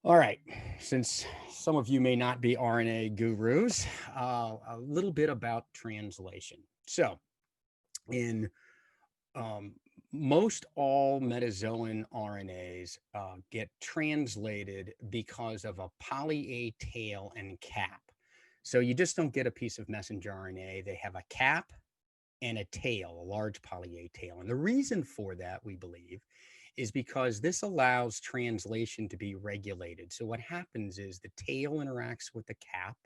All right, since some of you may not be RNA gurus, a little bit about translation. So, in um, most all metazoan RNAs get translated because of a poly A tail and cap. So, you just don't get a piece of messenger RNA, they have a cap and a tail, a large poly A tail. And the reason for that, we believe, is because this allows translation to be regulated. So what happens is the tail interacts with the cap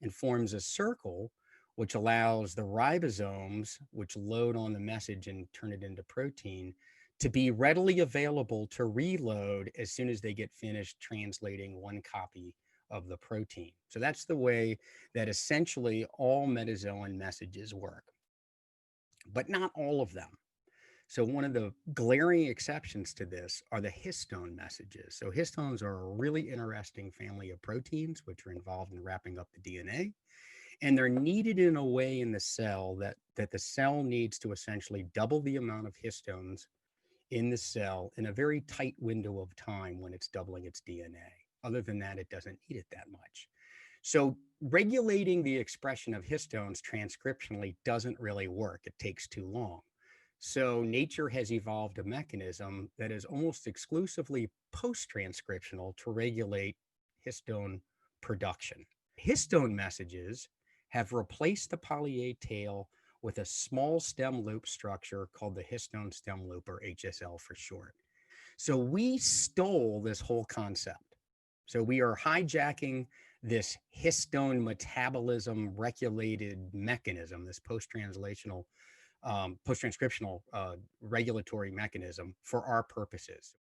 and forms a circle, which allows the ribosomes, which load on the message and turn it into protein, to be readily available to reload as soon as they get finished translating one copy of the protein. So that's the way that essentially all metazoan messages work, but not all of them. So one of the glaring exceptions to this are the histone messages. So histones are a really interesting family of proteins which are involved in wrapping up the DNA, and they're needed in a way in the cell that the cell needs to essentially double the amount of histones in the cell in a very tight window of time when it's doubling its DNA. Other than that, it doesn't need it that much. So regulating the expression of histones transcriptionally doesn't really work. It takes too long. So nature has evolved a mechanism that is almost exclusively post-transcriptional to regulate histone production. Histone messages have replaced the poly A tail with a small stem loop structure called the histone stem loop, or HSL for short. So we stole this whole concept. So we are hijacking this histone metabolism regulated mechanism, this post-transcriptional regulatory mechanism for our purposes.